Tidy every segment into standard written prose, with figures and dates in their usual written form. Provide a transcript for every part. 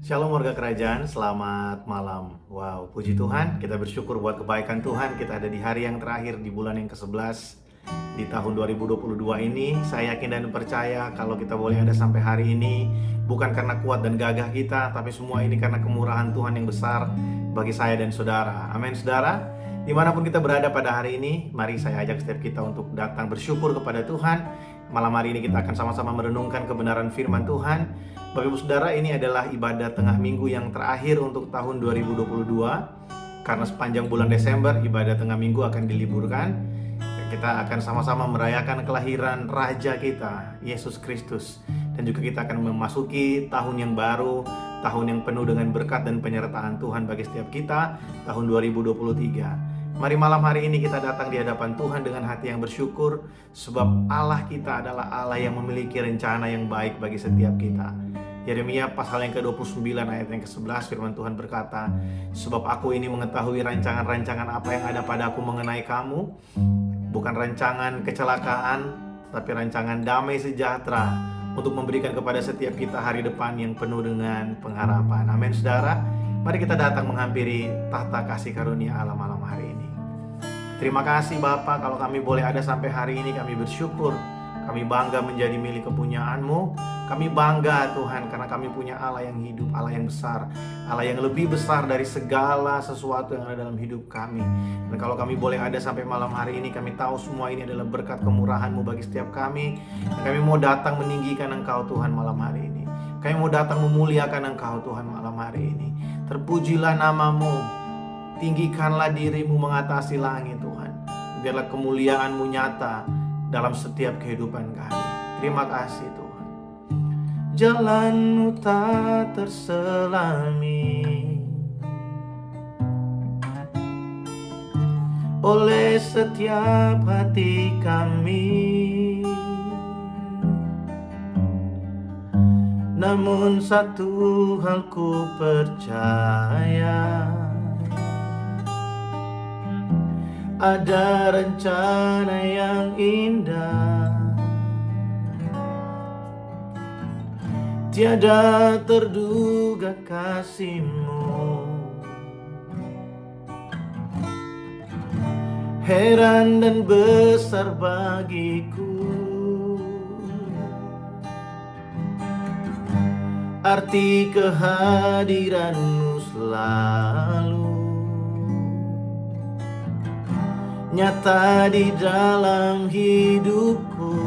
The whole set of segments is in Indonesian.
Shalom warga kerajaan, selamat malam. Wow, puji Tuhan, kita bersyukur buat kebaikan Tuhan. Kita ada di hari yang terakhir di bulan yang ke-11 di tahun 2022 ini. Saya yakin dan percaya kalau kita boleh ada sampai hari ini bukan karena kuat dan gagah kita, tapi semua ini karena kemurahan Tuhan yang besar bagi saya dan saudara. Amin saudara. Dimanapun kita berada pada hari ini, mari saya ajak setiap kita untuk datang bersyukur kepada Tuhan. Malam hari ini kita akan sama-sama merenungkan kebenaran firman Tuhan. Bapak Ibu Saudara, ini adalah ibadah tengah minggu yang terakhir untuk tahun 2022. Karena sepanjang bulan Desember ibadah tengah minggu akan diliburkan. Kita akan sama-sama merayakan kelahiran Raja kita, Yesus Kristus. Dan juga kita akan memasuki tahun yang baru, tahun yang penuh dengan berkat dan penyertaan Tuhan bagi setiap kita, tahun 2023. Mari malam hari ini kita datang di hadapan Tuhan dengan hati yang bersyukur, sebab Allah kita adalah Allah yang memiliki rencana yang baik bagi setiap kita. Yeremia pasal yang ke-29 ayat yang ke-11 firman Tuhan berkata, "Sebab aku ini mengetahui rancangan-rancangan apa yang ada padaku mengenai kamu, bukan rancangan kecelakaan, tapi rancangan damai sejahtera, untuk memberikan kepada setiap kita hari depan yang penuh dengan pengharapan." Amin saudara. Mari kita datang menghampiri tahta kasih karunia Allah malam hari ini. Terima kasih Bapa, kalau kami boleh ada sampai hari ini kami bersyukur. Kami bangga menjadi milik kepunyaan-Mu. Kami bangga Tuhan karena kami punya Allah yang hidup, Allah yang besar, Allah yang lebih besar dari segala sesuatu yang ada dalam hidup kami. Dan kalau kami boleh ada sampai malam hari ini, kami tahu semua ini adalah berkat kemurahan-Mu bagi setiap kami. Dan kami mau datang meninggikan Engkau Tuhan malam hari ini. Kami mau datang memuliakan Engkau Tuhan malam hari ini. Terpujilah nama-Mu, tinggikanlah diri-Mu mengatasi langit Tuhan. Biarlah kemuliaan-Mu nyata dalam setiap kehidupan kami. Terima kasih Tuhan. Jalan-Mu tak terselami oleh setiap hati kami. Namun satu hal ku percaya, ada rencana yang indah, tiada terduga kasih-Mu. Heran dan besar bagiku arti kehadiran-Mu selalu nyata di dalam hidupku.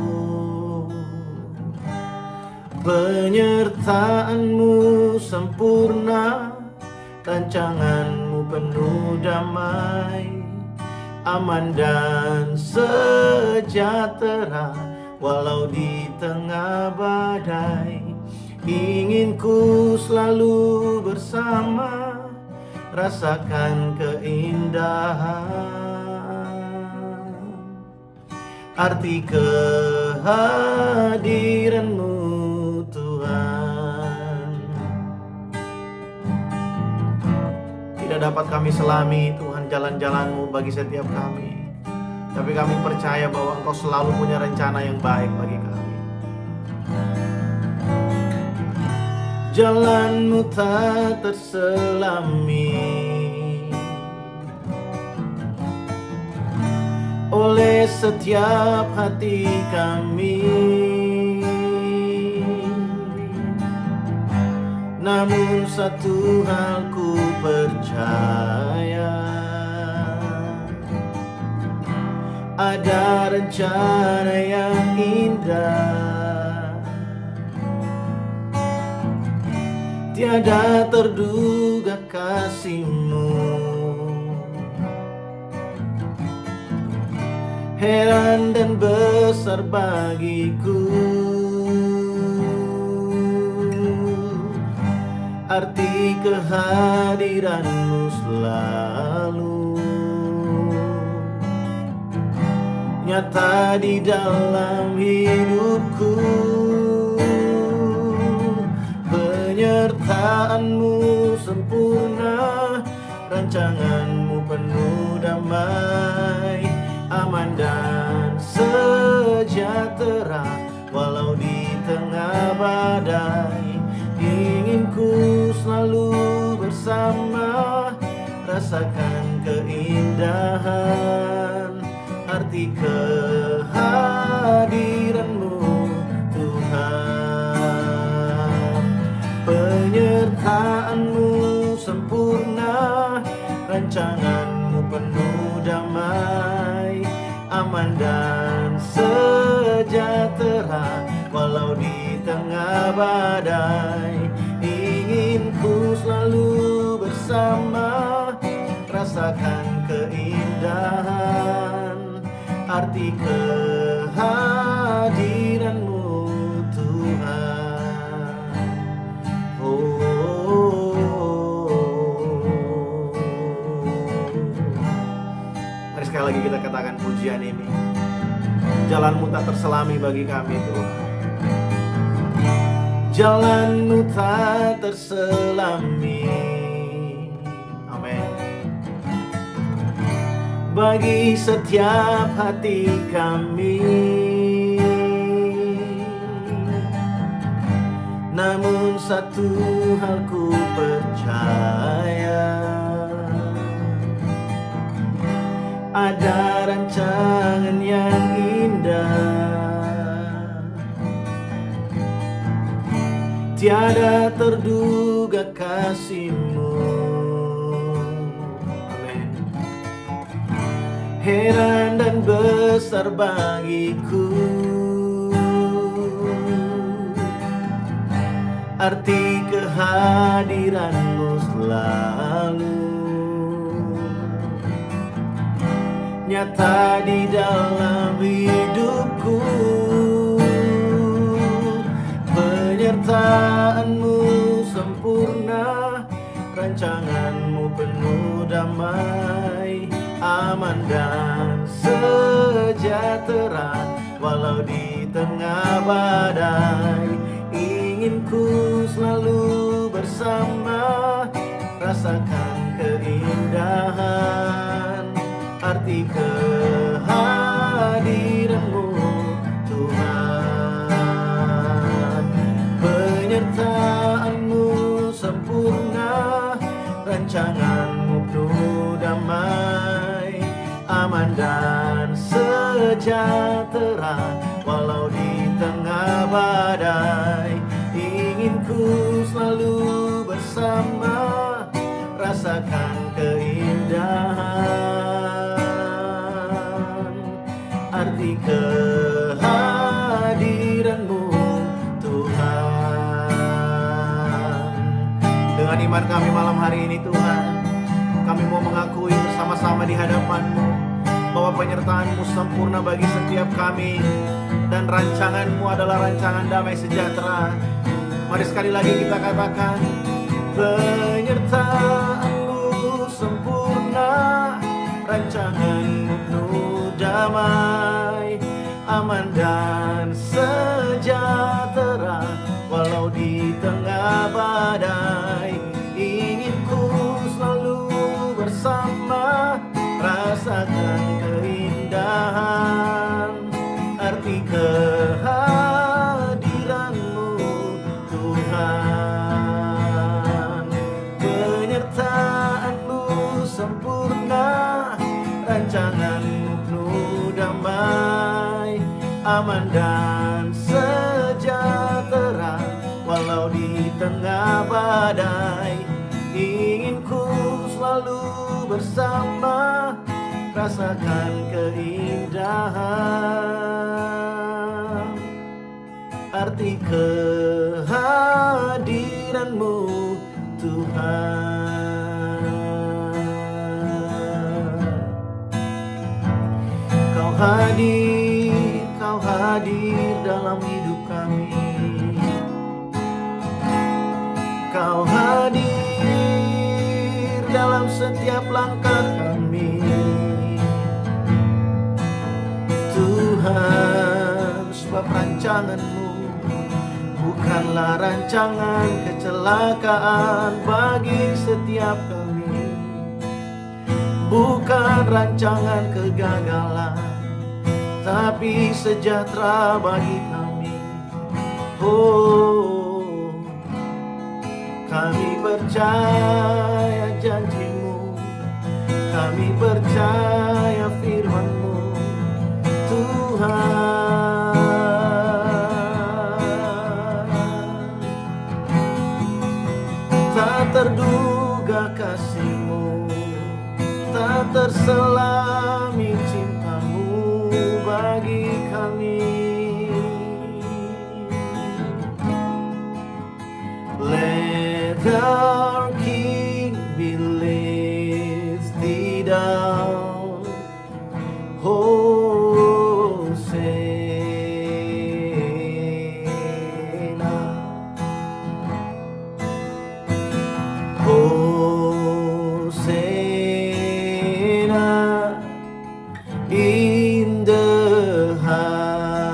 Penyertaan-Mu sempurna, rancangan-Mu penuh damai, aman dan sejahtera walau di tengah badai. Ingin ku selalu bersama, rasakan keindahan arti kehadiran-Mu Tuhan. Tidak dapat kami selami Tuhan jalan-jalan-Mu bagi setiap kami, tapi kami percaya bahwa Engkau selalu punya rencana yang baik bagi kami. Jalan-Mu tak terselami oleh setiap hati kami. Namun satu hal ku percaya, ada rencana yang indah, tiada terduga kasih-Mu. Heran dan besar bagiku arti kehadiran-Mu selalu nyata di dalam hidupku. Penyertaan-Mu sempurna, rancangan-Mu penuh damai, aman dan sejahtera walau di tengah badai. Ingin ku selalu rasakan keindahan arti kehadiran-Mu Tuhan. Penyertaan-Mu sempurna, rancangan-Mu penuh damai, aman dan sejahtera walau di tengah badai. Ingin ku selalu bersama, rasakan keindahan arti kehadiran-Mu Tuhan. Mari sekali lagi kita katakan pujian ini. Jalan-Mu tak terselami bagi kami Tuhan. Jalan-Mu tak terselami, amin, bagi setiap hati kami. Namun satu hal ku percaya, ada rancangan yang indah, tiada terduga kasih-Mu. Amin. Heran dan besar bagiku arti kehadiran-Mu selalu nyata di dalam hidupku. Penyertaan-Mu sempurna, rancangan-Mu penuh damai, aman dan sejahtera walau di tengah badai. Ingin ku selalu bersama, rasakan keindahan arti kehadiran-Mu Tuhan. Penyertaan-Mu sempurna, rancangan-Mu penuh damai, aman dan sejahtera walau di tengah badai. Ingin ku selalu bersama, rasakan keindahan arti kehadiran-Mu Tuhan. Dengan iman kami malam hari ini Tuhan, kami mau mengakui bersama-sama di hadapan-Mu bahwa penyertaan-Mu sempurna bagi setiap kami, dan rancangan-Mu adalah rancangan damai sejahtera. Mari sekali lagi kita katakan, penyertaan-Mu sempurna, rancangan-Mu penuh damai, aman dan sejahtera walau di tengah badai. Ingin ku selalu bersama, rasakan keindahan arti kehadiran-Mu Tuhan. Penyertaan-Mu sempurna, rancangan-Mu penuh damai, aman dan sejahtera walau di tengah badai. Ingin ku selalu bersama, rasakan keindahan arti kehadiran-Mu Tuhan. Kau hadir dalam hidup kami. Kau hadir dalam setiap langkah kami Tuhan, sebab rancangan-Mu bukanlah rancangan kecelakaan bagi setiap kami, bukan rancangan kegagalan, tapi sejahtera bagi kami. Oh, kami percaya janji-Mu kami percaya firman-Mu, Tuhan. Tak terduga kasih-Mu, tak terselami cinta-Mu bagi kami. Let our King be lifted down, Hosanna, Hosanna in the highest.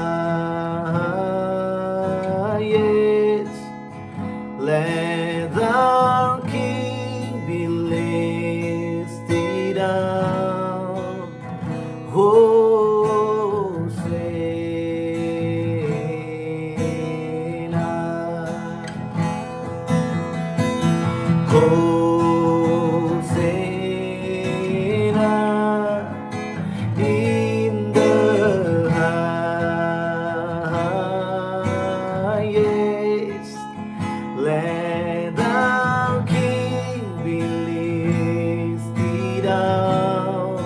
Let our King be lifted up, Hosanna, Hosanna in the highest. Let our King be lifted up,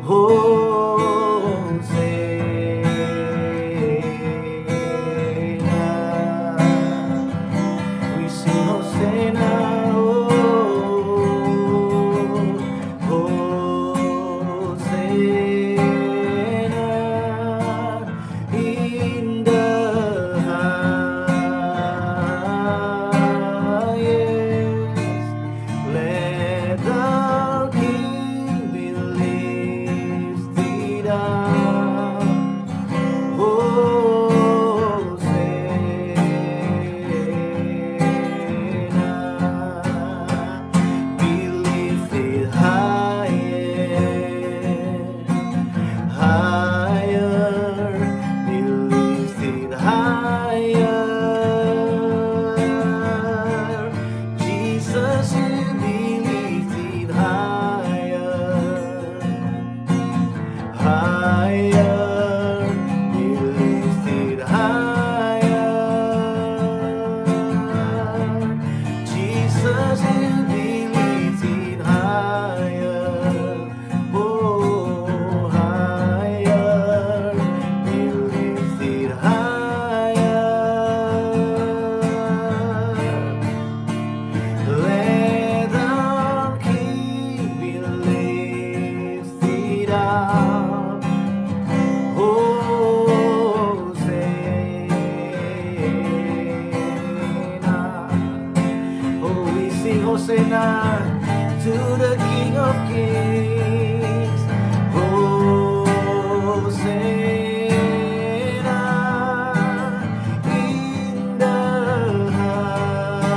Hosanna. We sing Hosanna, Hosanna in the highest. Let our King be lifted up, Hosanna. Be lifted higher, higher, be lifted higher. Jesus, you be lifted higher, higher, be lifted higher. Jesus, you be lifted higher, oh, higher, be lifted higher. Let our King be lifted up, Hosanna. Oh, we sing Hosanna to the King of Kings, Hosanna in the highest.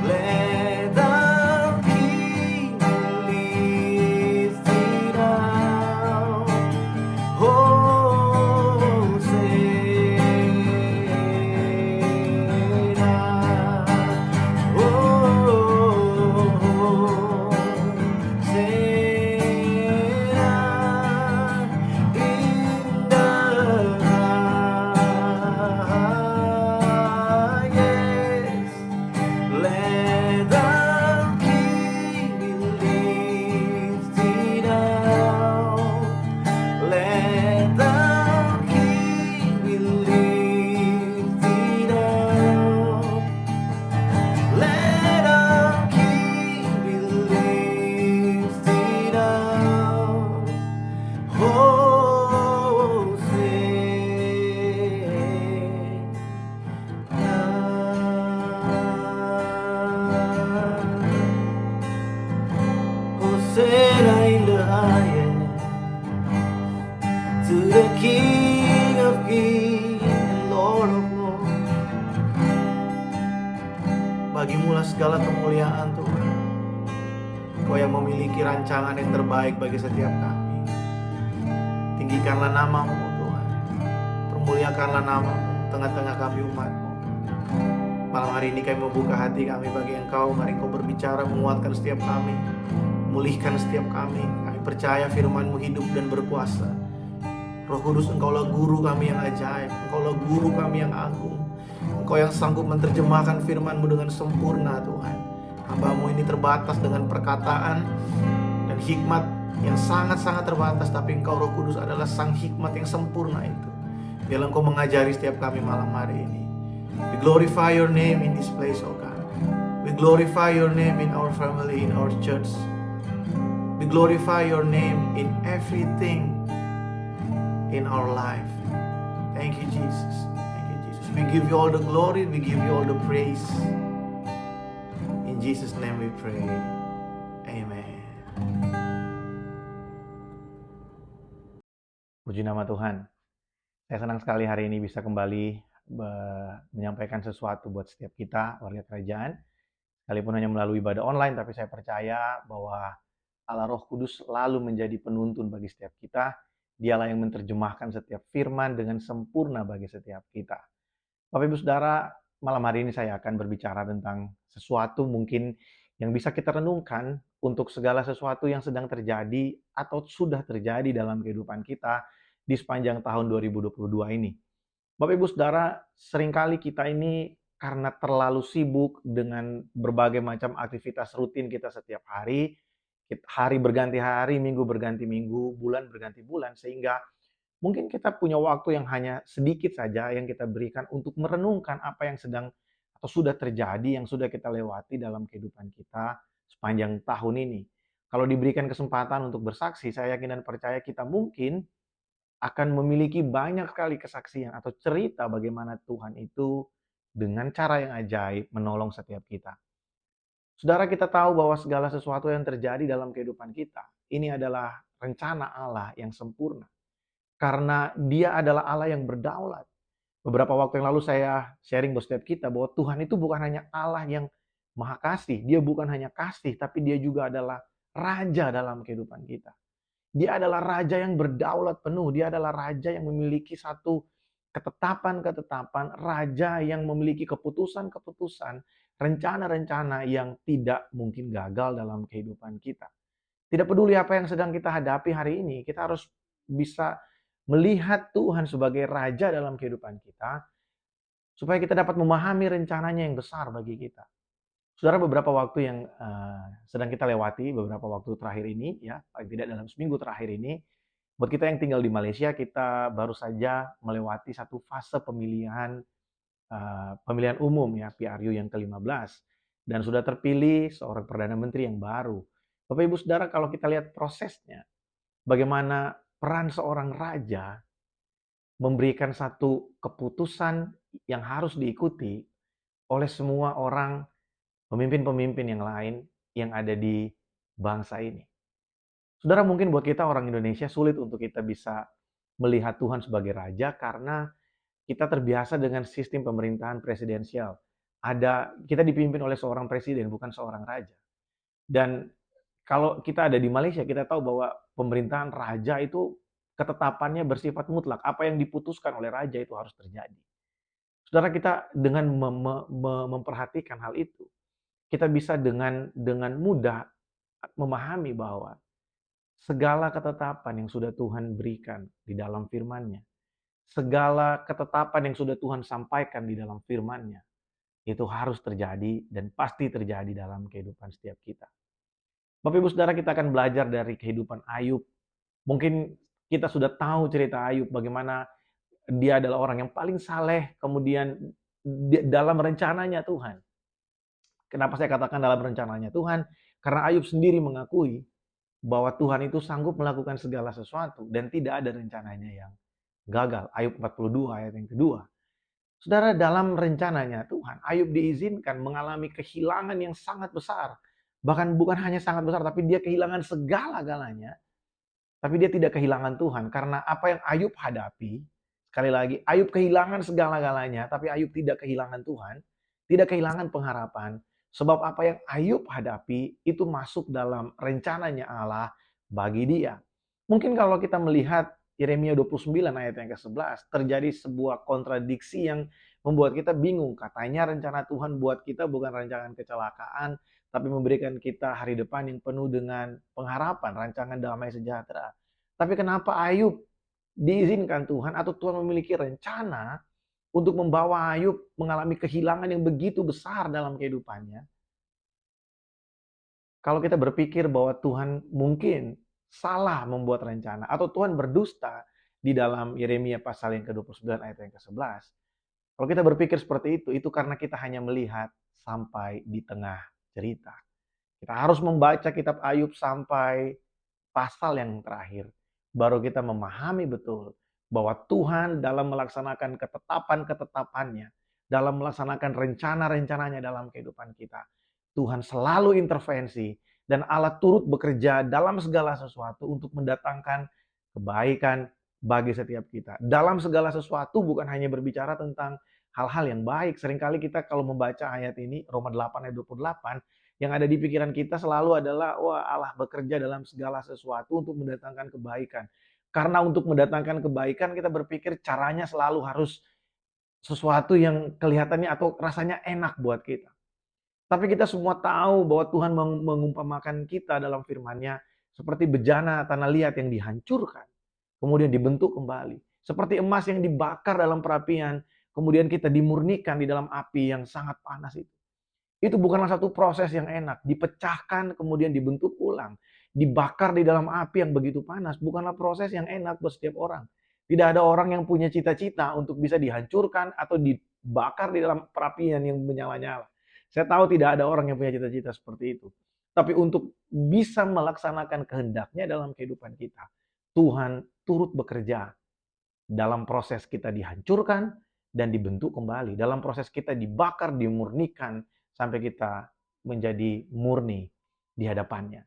Let our King be lifted up, Hosanna, Hosanna in the highest, to the King of Kings and Lord of Lords. Bagimulah segala kemuliaan Tuhan. Kau yang memiliki rancangan yang terbaik bagi setiap kami. Tinggikanlah nama-Mu Tuhan. Permuliakanlah nama-Mu tengah-tengah kami umat-Mu. Malam hari ini kami membuka hati kami bagi Engkau. Mari Engkau berbicara, menguatkan setiap kami, memulihkan setiap kami. Kami percaya firman-Mu hidup dan berkuasa. Roh Kudus, Engkaulah guru kami yang ajaib, Engkaulah guru kami yang agung. Engkau yang sanggup menerjemahkan firman-Mu dengan sempurna, Tuhan. Hamba-Mu ini terbatas dengan perkataan dan hikmat yang sangat-sangat terbatas, tapi Engkau Roh Kudus adalah sang hikmat yang sempurna itu. Biarlah Engkau mengajari setiap kami malam hari ini. We glorify your name in this place, oh God. We glorify your name in our family, in our church. We glorify your name in everything in our life. Thank you, Jesus. Thank you, Jesus. We give you all the glory, we give you all the praise. In Jesus' name we pray. Amen. Puji nama Tuhan. Saya senang sekali hari ini bisa kembali menyampaikan sesuatu buat setiap kita, warga kerajaan. Sekalipun hanya melalui ibadah online, tapi saya percaya bahwa Allah Roh Kudus selalu menjadi penuntun bagi setiap kita. Dialah yang menerjemahkan setiap firman dengan sempurna bagi setiap kita. Bapak Ibu Saudara, malam hari ini saya akan berbicara tentang sesuatu mungkin yang bisa kita renungkan untuk segala sesuatu yang sedang terjadi atau sudah terjadi dalam kehidupan kita di sepanjang tahun 2022 ini. Bapak Ibu Saudara, seringkali kita ini karena terlalu sibuk dengan berbagai macam aktivitas rutin kita setiap hari, hari berganti hari, minggu berganti minggu, bulan berganti bulan, sehingga mungkin kita punya waktu yang hanya sedikit saja yang kita berikan untuk merenungkan apa yang sedang atau sudah terjadi, yang sudah kita lewati dalam kehidupan kita sepanjang tahun ini. Kalau diberikan kesempatan untuk bersaksi, saya yakin dan percaya kita mungkin akan memiliki banyak sekali kesaksian atau cerita bagaimana Tuhan itu dengan cara yang ajaib menolong setiap kita. Saudara, kita tahu bahwa segala sesuatu yang terjadi dalam kehidupan kita, ini adalah rencana Allah yang sempurna. Karena Dia adalah Allah yang berdaulat. Beberapa waktu yang lalu saya sharing buat setiap kita bahwa Tuhan itu bukan hanya Allah yang Maha Kasih. Dia bukan hanya kasih, tapi Dia juga adalah Raja dalam kehidupan kita. Dia adalah Raja yang berdaulat penuh. Dia adalah Raja yang memiliki satu ketetapan-ketetapan, Raja yang memiliki keputusan-keputusan, rencana-rencana yang tidak mungkin gagal dalam kehidupan kita. Tidak peduli apa yang sedang kita hadapi hari ini, kita harus bisa melihat Tuhan sebagai Raja dalam kehidupan kita, supaya kita dapat memahami rencananya yang besar bagi kita. Saudara, beberapa waktu yang sedang kita lewati, beberapa waktu terakhir ini, ya paling tidak dalam seminggu terakhir ini, buat kita yang tinggal di Malaysia, kita baru saja melewati satu fase pemilihan umum ya, PRU yang ke-15. Dan sudah terpilih seorang Perdana Menteri yang baru. Bapak Ibu Saudara, kalau kita lihat prosesnya, bagaimana peran seorang raja memberikan satu keputusan yang harus diikuti oleh semua orang pemimpin-pemimpin yang lain yang ada di bangsa ini. Saudara, mungkin buat kita orang Indonesia sulit untuk kita bisa melihat Tuhan sebagai raja karena kita terbiasa dengan sistem pemerintahan presidensial. Kita dipimpin oleh seorang presiden, bukan seorang raja. Dan kalau kita ada di Malaysia, kita tahu bahwa pemerintahan raja itu ketetapannya bersifat mutlak. Apa yang diputuskan oleh raja itu harus terjadi. Saudara, kita dengan memperhatikan hal itu, kita bisa dengan mudah memahami bahwa segala ketetapan yang sudah Tuhan berikan di dalam firman-Nya, segala ketetapan yang sudah Tuhan sampaikan di dalam firman-Nya, itu harus terjadi dan pasti terjadi dalam kehidupan setiap kita. Bapak Ibu Saudara, kita akan belajar dari kehidupan Ayub. Mungkin kita sudah tahu cerita Ayub, bagaimana dia adalah orang yang paling saleh, kemudian dalam rencananya Tuhan. Kenapa saya katakan dalam rencananya Tuhan? Karena Ayub sendiri mengakui bahwa Tuhan itu sanggup melakukan segala sesuatu dan tidak ada rencananya yang gagal. Ayub 42 ayat yang kedua. Saudara, dalam rencananya Tuhan, Ayub diizinkan mengalami kehilangan yang sangat besar. Bahkan bukan hanya sangat besar, tapi dia kehilangan segala-galanya. Tapi dia tidak kehilangan Tuhan. Karena apa yang Ayub hadapi, sekali lagi, Ayub kehilangan segala-galanya, tapi Ayub tidak kehilangan Tuhan. Tidak kehilangan pengharapan. Sebab apa yang Ayub hadapi itu masuk dalam rencananya Allah bagi dia. Mungkin kalau kita melihat Yeremia 29 ayat yang ke-11, terjadi sebuah kontradiksi yang membuat kita bingung. Katanya rencana Tuhan buat kita bukan rancangan kecelakaan, tapi memberikan kita hari depan yang penuh dengan pengharapan, rancangan damai sejahtera. Tapi kenapa Ayub diizinkan Tuhan atau Tuhan memiliki rencana untuk membawa Ayub mengalami kehilangan yang begitu besar dalam kehidupannya? Kalau kita berpikir bahwa Tuhan mungkin salah membuat rencana atau Tuhan berdusta di dalam Yeremia pasal yang ke-29 ayat yang ke-11. Kalau kita berpikir seperti itu karena kita hanya melihat sampai di tengah cerita. Kita harus membaca kitab Ayub sampai pasal yang terakhir. Baru kita memahami betul bahwa Tuhan dalam melaksanakan ketetapan-ketetapannya, dalam melaksanakan rencana-rencananya dalam kehidupan kita, Tuhan selalu intervensi dan Allah turut bekerja dalam segala sesuatu untuk mendatangkan kebaikan bagi setiap kita. Dalam segala sesuatu bukan hanya berbicara tentang hal-hal yang baik. Seringkali kita kalau membaca ayat ini, Roma 8 ayat 28, yang ada di pikiran kita selalu adalah, wah Allah bekerja dalam segala sesuatu untuk mendatangkan kebaikan. Karena untuk mendatangkan kebaikan kita berpikir caranya selalu harus sesuatu yang kelihatannya atau rasanya enak buat kita. Tapi kita semua tahu bahwa Tuhan mengumpamakan kita dalam firman-Nya seperti bejana tanah liat yang dihancurkan, kemudian dibentuk kembali. Seperti emas yang dibakar dalam perapian, kemudian kita dimurnikan di dalam api yang sangat panas itu. Itu bukanlah satu proses yang enak. Dipecahkan kemudian dibentuk ulang. Dibakar di dalam api yang begitu panas. Bukanlah proses yang enak buat setiap orang. Tidak ada orang yang punya cita-cita untuk bisa dihancurkan atau dibakar di dalam perapian yang menyala-nyala. Saya tahu tidak ada orang yang punya cita-cita seperti itu. Tapi untuk bisa melaksanakan kehendaknya dalam kehidupan kita, Tuhan turut bekerja dalam proses kita dihancurkan dan dibentuk kembali. Dalam proses kita dibakar, dimurnikan, sampai kita menjadi murni di hadapannya.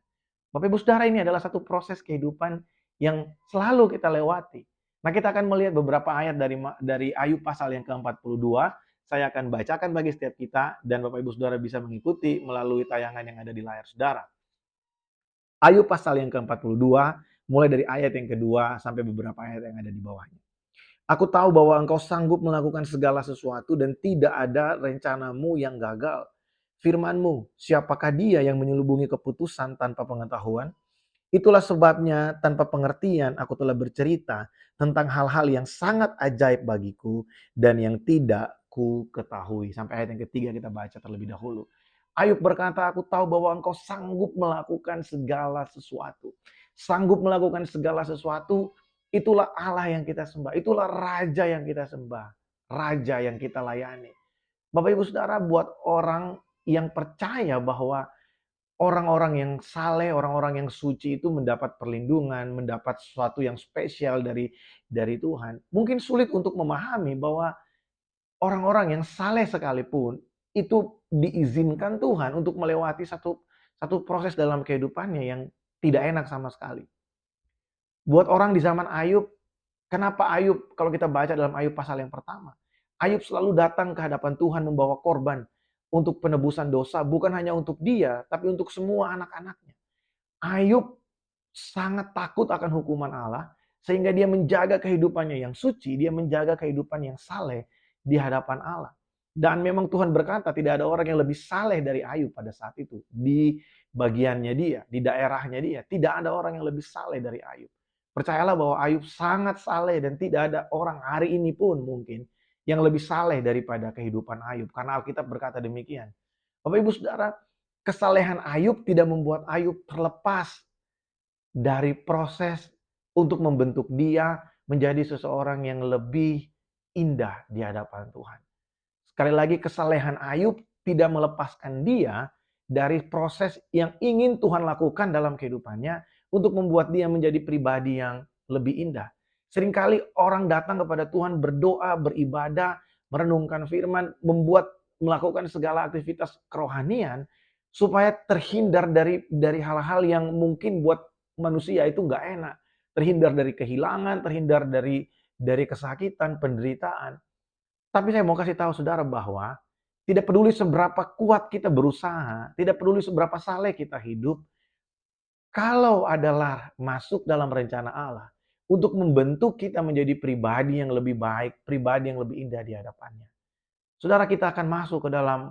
Bapak Ibu Saudara, ini adalah satu proses kehidupan yang selalu kita lewati. Nah, kita akan melihat beberapa ayat dari Ayub pasal yang ke-42. Saya akan bacakan bagi setiap kita dan Bapak Ibu Saudara bisa mengikuti melalui tayangan yang ada di layar saudara. Ayub pasal yang ke-42, mulai dari ayat yang kedua sampai beberapa ayat yang ada di bawahnya. Aku tahu bahwa engkau sanggup melakukan segala sesuatu dan tidak ada rencanamu yang gagal. Firman-Mu, siapakah dia yang menyelubungi keputusan tanpa pengetahuan? Itulah sebabnya tanpa pengertian aku telah bercerita tentang hal-hal yang sangat ajaib bagiku dan yang tidak ku ketahui. Sampai ayat yang ketiga kita baca terlebih dahulu. Ayub berkata, aku tahu bahwa engkau sanggup melakukan segala sesuatu. Sanggup melakukan segala sesuatu, itulah Allah yang kita sembah. Itulah Raja yang kita sembah. Raja yang kita layani. Bapak Ibu Saudara, buat orang yang percaya bahwa orang-orang yang saleh, orang-orang yang suci itu mendapat perlindungan, mendapat sesuatu yang spesial dari Tuhan. Mungkin sulit untuk memahami bahwa orang-orang yang saleh sekalipun itu diizinkan Tuhan untuk melewati satu proses dalam kehidupannya yang tidak enak sama sekali. Buat orang di zaman Ayub, kenapa Ayub, kalau kita baca dalam Ayub pasal yang pertama, Ayub selalu datang ke hadapan Tuhan membawa korban untuk penebusan dosa, bukan hanya untuk dia, tapi untuk semua anak-anaknya. Ayub sangat takut akan hukuman Allah, sehingga dia menjaga kehidupannya yang suci, dia menjaga kehidupan yang saleh di hadapan Allah. Dan memang Tuhan berkata tidak ada orang yang lebih saleh dari Ayub pada saat itu. Di bagiannya dia, di daerahnya dia, tidak ada orang yang lebih saleh dari Ayub. Percayalah bahwa Ayub sangat saleh dan tidak ada orang hari ini pun mungkin yang lebih saleh daripada kehidupan Ayub. Karena Alkitab berkata demikian. Bapak Ibu Saudara, kesalehan Ayub tidak membuat Ayub terlepas dari proses untuk membentuk dia menjadi seseorang yang lebih indah di hadapan Tuhan. Sekali lagi, kesalehan Ayub tidak melepaskan dia dari proses yang ingin Tuhan lakukan dalam kehidupannya untuk membuat dia menjadi pribadi yang lebih indah. Seringkali orang datang kepada Tuhan berdoa, beribadah, merenungkan firman, melakukan segala aktivitas kerohanian supaya terhindar dari hal-hal yang mungkin buat manusia itu nggak enak. Terhindar dari kehilangan, terhindar dari kesakitan, penderitaan. Tapi saya mau kasih tahu saudara bahwa tidak peduli seberapa kuat kita berusaha, tidak peduli seberapa saleh kita hidup, kalau adalah masuk dalam rencana Allah untuk membentuk kita menjadi pribadi yang lebih baik, pribadi yang lebih indah di hadapannya. Saudara, kita akan masuk ke dalam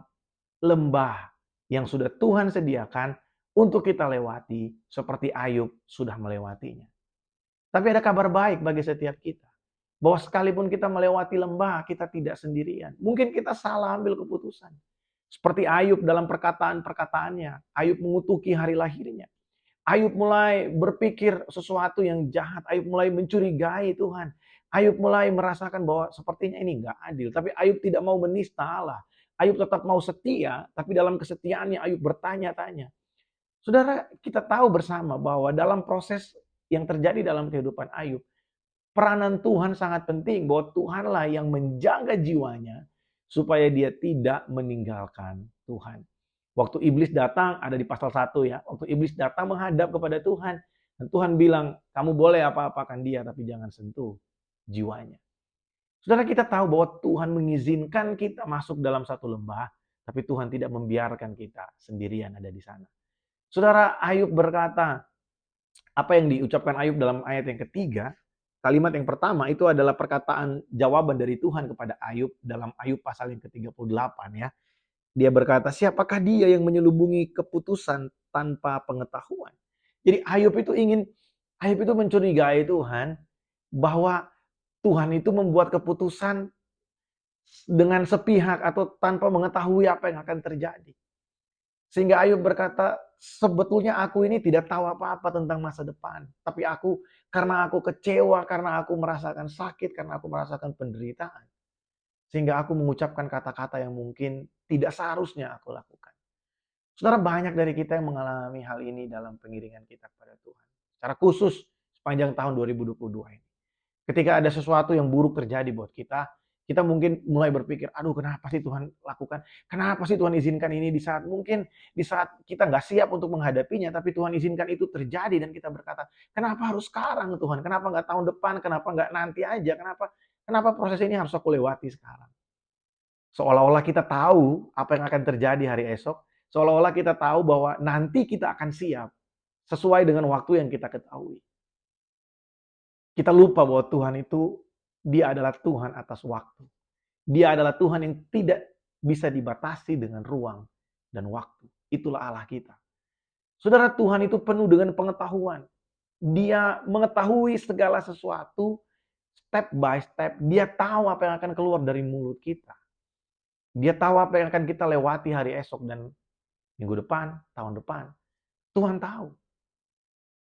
lembah yang sudah Tuhan sediakan untuk kita lewati seperti Ayub sudah melewatinya. Tapi ada kabar baik bagi setiap kita. Bahwa sekalipun kita melewati lembah, kita tidak sendirian. Mungkin kita salah ambil keputusan. Seperti Ayub dalam perkataan-perkataannya. Ayub mengutuki hari lahirnya. Ayub mulai berpikir sesuatu yang jahat. Ayub mulai mencurigai Tuhan. Ayub mulai merasakan bahwa sepertinya ini nggak adil. Tapi Ayub tidak mau menista Allah. Ayub tetap mau setia, tapi dalam kesetiaannya Ayub bertanya-tanya. Saudara, kita tahu bersama bahwa dalam proses yang terjadi dalam kehidupan Ayub, peranan Tuhan sangat penting, bahwa Tuhanlah yang menjaga jiwanya supaya dia tidak meninggalkan Tuhan. Waktu iblis datang, ada di pasal 1 ya. Waktu iblis datang menghadap kepada Tuhan, dan Tuhan bilang, kamu boleh apa-apakan dia, tapi jangan sentuh jiwanya. Saudara, kita tahu bahwa Tuhan mengizinkan kita masuk dalam satu lembah, tapi Tuhan tidak membiarkan kita sendirian ada di sana. Saudara, Ayub berkata, apa yang diucapkan Ayub dalam ayat yang ketiga, kalimat yang pertama itu adalah perkataan jawaban dari Tuhan kepada Ayub dalam Ayub pasal yang ke-38 ya. Dia berkata, siapakah dia yang menyelubungi keputusan tanpa pengetahuan? Jadi Ayub itu mencurigai Tuhan bahwa Tuhan itu membuat keputusan dengan sepihak atau tanpa mengetahui apa yang akan terjadi. Sehingga Ayub berkata, sebetulnya aku ini tidak tahu apa-apa tentang masa depan. Tapi karena aku kecewa, karena aku merasakan sakit, karena aku merasakan penderitaan. Sehingga aku mengucapkan kata-kata yang mungkin tidak seharusnya aku lakukan. Saudara, banyak dari kita yang mengalami hal ini dalam pengiringan kita kepada Tuhan. Secara khusus sepanjang tahun 2022 ini. Ketika ada sesuatu yang buruk terjadi buat kita mungkin mulai berpikir, aduh kenapa sih Tuhan lakukan? Kenapa sih Tuhan izinkan ini di saat kita nggak siap untuk menghadapinya, tapi Tuhan izinkan itu terjadi dan kita berkata, kenapa harus sekarang Tuhan? Kenapa nggak tahun depan? Kenapa nggak nanti aja? Kenapa proses ini harus aku lewati sekarang? Seolah-olah kita tahu apa yang akan terjadi hari esok, seolah-olah kita tahu bahwa nanti kita akan siap sesuai dengan waktu yang kita ketahui. Kita lupa bahwa Tuhan itu, dia adalah Tuhan atas waktu. Dia adalah Tuhan yang tidak bisa dibatasi dengan ruang dan waktu. Itulah Allah kita. Saudara, Tuhan itu penuh dengan pengetahuan. Dia mengetahui segala sesuatu step by step. Dia tahu apa yang akan keluar dari mulut kita. Dia tahu apa yang akan kita lewati hari esok dan minggu depan, tahun depan. Tuhan tahu.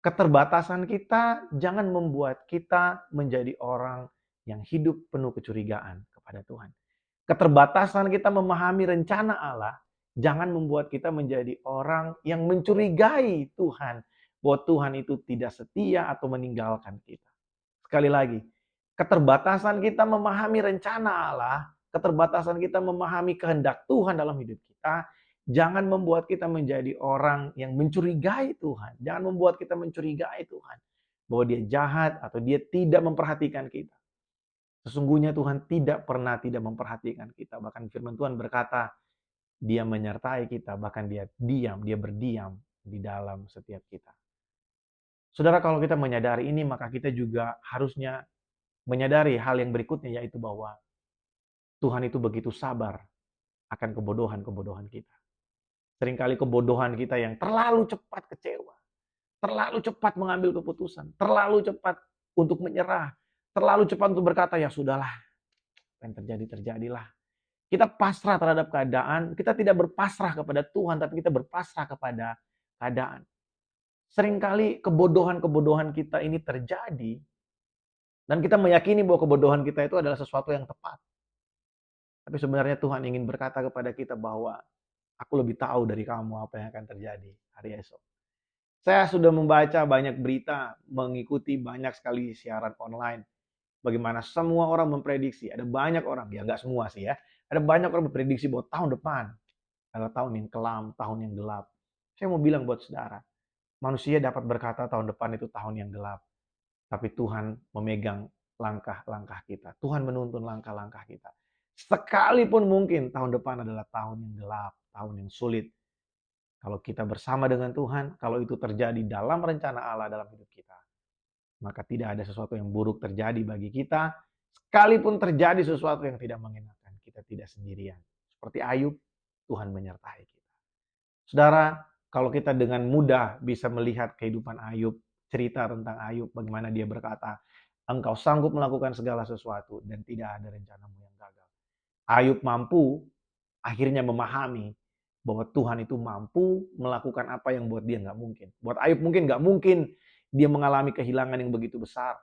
Keterbatasan kita jangan membuat kita menjadi orang yang hidup penuh kecurigaan kepada Tuhan. Keterbatasan kita memahami rencana Allah jangan membuat kita menjadi orang yang mencurigai Tuhan, bahwa Tuhan itu tidak setia atau meninggalkan kita. Sekali lagi, keterbatasan kita memahami rencana Allah, keterbatasan kita memahami kehendak Tuhan dalam hidup kita, jangan membuat kita menjadi orang yang mencurigai Tuhan. Jangan membuat kita mencurigai Tuhan bahwa dia jahat atau dia tidak memperhatikan kita. Sesungguhnya Tuhan tidak pernah tidak memperhatikan kita. Bahkan firman Tuhan berkata, dia menyertai kita, bahkan dia berdiam di dalam setiap kita. Saudara, kalau kita menyadari ini, maka kita juga harusnya menyadari hal yang berikutnya, yaitu bahwa Tuhan itu begitu sabar akan kebodohan-kebodohan kita. Seringkali kebodohan kita yang terlalu cepat kecewa, terlalu cepat mengambil keputusan, terlalu cepat untuk menyerah, terlalu cepat untuk berkata, ya sudahlah, apa yang terjadi, terjadilah. Kita pasrah terhadap keadaan, kita tidak berpasrah kepada Tuhan, tapi kita berpasrah kepada keadaan. Seringkali kebodohan-kebodohan kita ini terjadi, dan kita meyakini bahwa kebodohan kita itu adalah sesuatu yang tepat. Tapi sebenarnya Tuhan ingin berkata kepada kita bahwa aku lebih tahu dari kamu apa yang akan terjadi hari esok. Saya sudah membaca banyak berita, mengikuti banyak sekali siaran online. Bagaimana semua orang memprediksi, ada banyak orang, ya nggak semua sih ya, ada banyak orang memprediksi bahwa tahun depan adalah tahun yang kelam, tahun yang gelap. Saya mau bilang buat saudara, manusia dapat berkata tahun depan itu tahun yang gelap, tapi Tuhan memegang langkah-langkah kita. Tuhan menuntun langkah-langkah kita. Sekalipun mungkin tahun depan adalah tahun yang gelap, tahun yang sulit. Kalau kita bersama dengan Tuhan, kalau itu terjadi dalam rencana Allah dalam hidup kita, maka tidak ada sesuatu yang buruk terjadi bagi kita, sekalipun terjadi sesuatu yang tidak mengenakan. Kita kita tidak sendirian. Seperti Ayub, Tuhan menyertai kita. Saudara, kalau kita dengan mudah bisa melihat kehidupan Ayub, cerita tentang Ayub, bagaimana dia berkata, engkau sanggup melakukan segala sesuatu dan tidak ada rencanamu yang gagal. Ayub mampu akhirnya memahami bahwa Tuhan itu mampu melakukan apa yang buat dia nggak mungkin. Buat Ayub mungkin nggak mungkin dia mengalami kehilangan yang begitu besar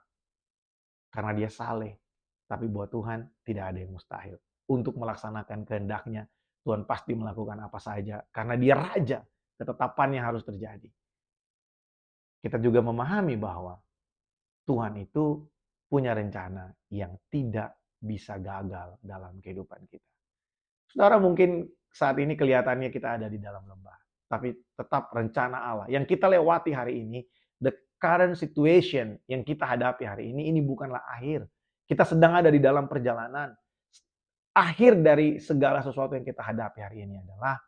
karena dia saleh. Tapi buat Tuhan tidak ada yang mustahil. Untuk melaksanakan kehendaknya, Tuhan pasti melakukan apa saja karena dia raja. Ketetapannya harus terjadi. Kita juga memahami bahwa Tuhan itu punya rencana yang tidak bisa gagal dalam kehidupan kita. Saudara, mungkin saat ini kelihatannya kita ada di dalam lembah, tapi tetap rencana Allah yang kita lewati hari ini, the current situation yang kita hadapi hari ini bukanlah akhir. Kita sedang ada di dalam perjalanan. Akhir dari segala sesuatu yang kita hadapi hari ini adalah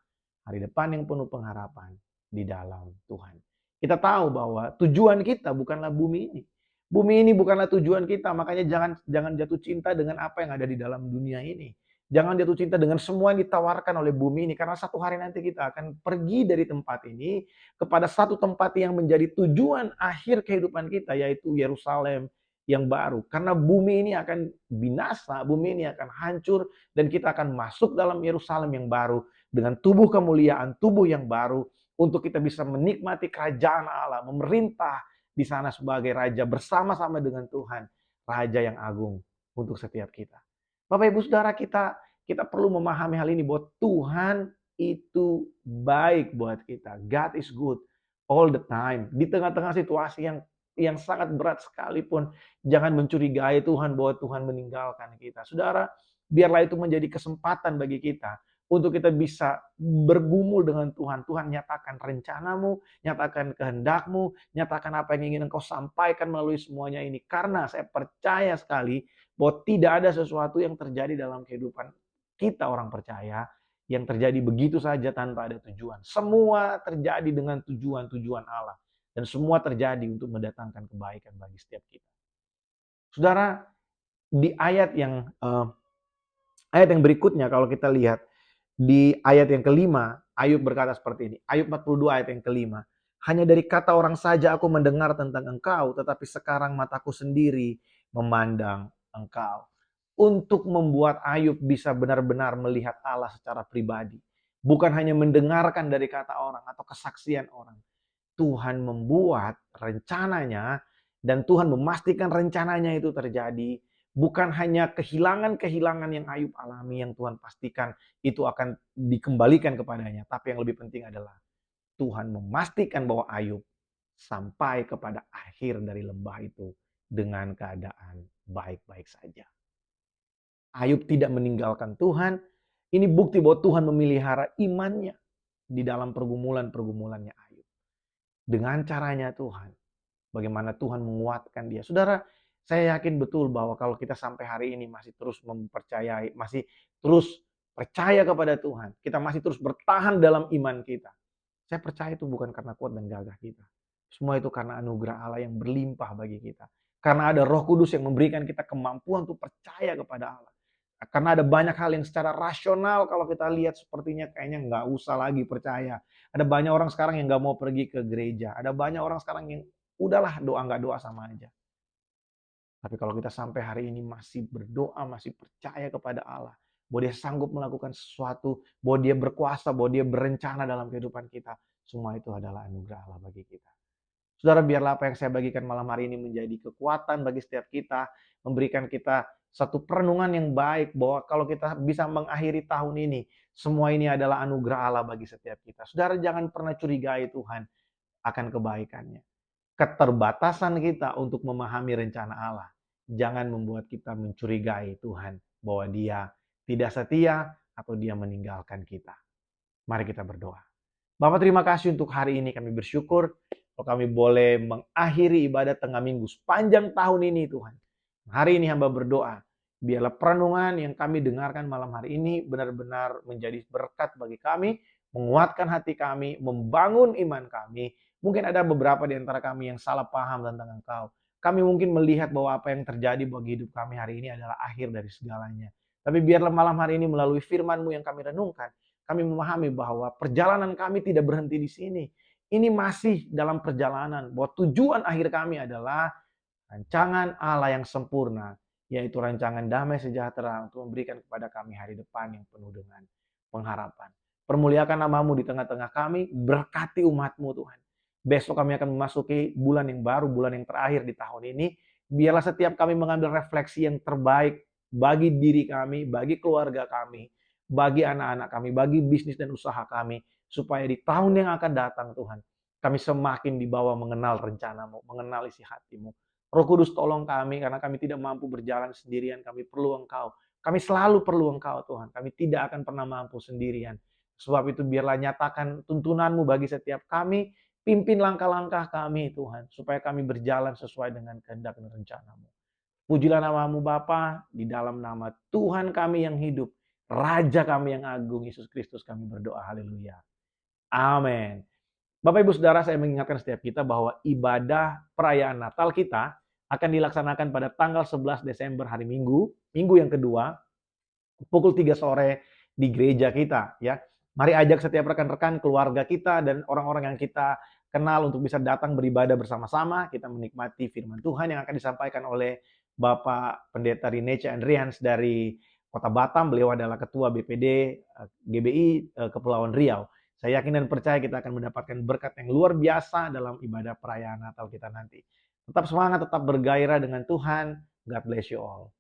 hari depan yang penuh pengharapan di dalam Tuhan. Kita tahu bahwa tujuan kita bukanlah bumi ini. Bumi ini bukanlah tujuan kita, makanya jangan jatuh cinta dengan apa yang ada di dalam dunia ini. Jangan jatuh cinta dengan semua yang ditawarkan oleh bumi ini, karena satu hari nanti kita akan pergi dari tempat ini kepada satu tempat yang menjadi tujuan akhir kehidupan kita, yaitu Yerusalem yang baru. Karena bumi ini akan binasa, bumi ini akan hancur, dan kita akan masuk dalam Yerusalem yang baru dengan tubuh kemuliaan, tubuh yang baru, untuk kita bisa menikmati kerajaan Allah, memerintah di sana sebagai raja bersama-sama dengan Tuhan, raja yang agung untuk setiap kita. Bapak Ibu Saudara, kita perlu memahami hal ini bahwa Tuhan itu baik buat kita. God is good all the time. Di tengah-tengah situasi yang sangat berat sekalipun, jangan mencurigai Tuhan bahwa Tuhan meninggalkan kita. Saudara, biarlah itu menjadi kesempatan bagi kita untuk kita bisa bergumul dengan Tuhan. Tuhan, nyatakan rencanamu, nyatakan kehendakmu, nyatakan apa yang ingin engkau sampaikan melalui semuanya ini. Karena saya percaya sekali bahwa tidak ada sesuatu yang terjadi dalam kehidupan kita orang percaya yang terjadi begitu saja tanpa ada tujuan. Semua terjadi dengan tujuan-tujuan Allah. Dan semua terjadi untuk mendatangkan kebaikan bagi setiap kita. Saudara, di ayat yang berikutnya kalau kita lihat, di ayat yang kelima, Ayub berkata seperti ini. Ayub 42 ayat yang kelima. Hanya dari kata orang saja aku mendengar tentang engkau, tetapi sekarang mataku sendiri memandang engkau. Untuk membuat Ayub bisa benar-benar melihat Allah secara pribadi. Bukan hanya mendengarkan dari kata orang atau kesaksian orang. Tuhan membuat rencananya dan Tuhan memastikan rencananya itu terjadi. Bukan hanya kehilangan-kehilangan yang Ayub alami yang Tuhan pastikan itu akan dikembalikan kepadanya. Tapi yang lebih penting adalah Tuhan memastikan bahwa Ayub sampai kepada akhir dari lembah itu dengan keadaan baik-baik saja. Ayub tidak meninggalkan Tuhan. Ini bukti bahwa Tuhan memelihara imannya di dalam pergumulan-pergumulannya Ayub. Dengan caranya Tuhan. Bagaimana Tuhan menguatkan dia. Saudara, saya yakin betul bahwa kalau kita sampai hari ini masih terus mempercayai, masih terus percaya kepada Tuhan, kita masih terus bertahan dalam iman kita. Saya percaya itu bukan karena kuat dan gagah kita. Semua itu karena anugerah Allah yang berlimpah bagi kita. Karena ada Roh Kudus yang memberikan kita kemampuan untuk percaya kepada Allah. Karena ada banyak hal yang secara rasional kalau kita lihat sepertinya kayaknya nggak usah lagi percaya. Ada banyak orang sekarang yang nggak mau pergi ke gereja. Ada banyak orang sekarang yang udahlah doa nggak doa sama aja. Tapi kalau kita sampai hari ini masih berdoa, masih percaya kepada Allah, bahwa dia sanggup melakukan sesuatu, bahwa dia berkuasa, bahwa dia berencana dalam kehidupan kita, semua itu adalah anugerah Allah bagi kita. Saudara, biarlah apa yang saya bagikan malam hari ini menjadi kekuatan bagi setiap kita, memberikan kita satu perenungan yang baik, bahwa kalau kita bisa mengakhiri tahun ini, semua ini adalah anugerah Allah bagi setiap kita. Saudara, jangan pernah curigai Tuhan akan kebaikannya. Keterbatasan kita untuk memahami rencana Allah jangan membuat kita mencurigai Tuhan bahwa dia tidak setia atau dia meninggalkan kita. Mari kita berdoa. Bapak, terima kasih untuk hari ini. Kami bersyukur kalau kami boleh mengakhiri ibadah tengah minggu sepanjang tahun ini Tuhan. Hari ini hamba berdoa, biarlah perenungan yang kami dengarkan malam hari ini benar-benar menjadi berkat bagi kami, menguatkan hati kami, membangun iman kami. Mungkin ada beberapa di antara kami yang salah paham tentang Engkau. Kami mungkin melihat bahwa apa yang terjadi bagi hidup kami hari ini adalah akhir dari segalanya. Tapi biarlah malam hari ini melalui firman-Mu yang kami renungkan, kami memahami bahwa perjalanan kami tidak berhenti di sini. Ini masih dalam perjalanan, bahwa tujuan akhir kami adalah rancangan Allah yang sempurna, yaitu rancangan damai sejahtera untuk memberikan kepada kami hari depan yang penuh dengan pengharapan. Permuliakan nama-Mu di tengah-tengah kami, berkati umat-Mu Tuhan. Besok kami akan memasuki bulan yang baru, bulan yang terakhir di tahun ini. Biarlah setiap kami mengambil refleksi yang terbaik bagi diri kami, bagi keluarga kami, bagi anak-anak kami, bagi bisnis dan usaha kami, supaya di tahun yang akan datang Tuhan, kami semakin dibawa mengenal rencana-Mu, mengenal isi hati-Mu. Roh Kudus tolong kami karena kami tidak mampu berjalan sendirian, kami perlu Engkau. Kami selalu perlu Engkau Tuhan, kami tidak akan pernah mampu sendirian. Sebab itu biarlah nyatakan tuntunan-Mu bagi setiap kami, pimpin langkah-langkah kami Tuhan, supaya kami berjalan sesuai dengan kehendak dan rencana-Mu. Pujilah nama-Mu Bapa, di dalam nama Tuhan kami yang hidup, Raja kami yang agung, Yesus Kristus kami berdoa, haleluya. Amin. Bapak Ibu Saudara, saya mengingatkan setiap kita bahwa ibadah perayaan Natal kita akan dilaksanakan pada tanggal 11 Desember hari Minggu, minggu yang kedua, pukul 3 sore di gereja kita ya. Mari ajak setiap rekan-rekan keluarga kita dan orang-orang yang kita kenal untuk bisa datang beribadah bersama-sama, kita menikmati firman Tuhan yang akan disampaikan oleh Bapak Pendeta Rinecha Andrians dari Kota Batam. Beliau adalah Ketua BPD GBI Kepulauan Riau. Saya yakin dan percaya kita akan mendapatkan berkat yang luar biasa dalam ibadah perayaan Natal kita nanti. Tetap semangat, tetap bergairah dengan Tuhan. God bless you all.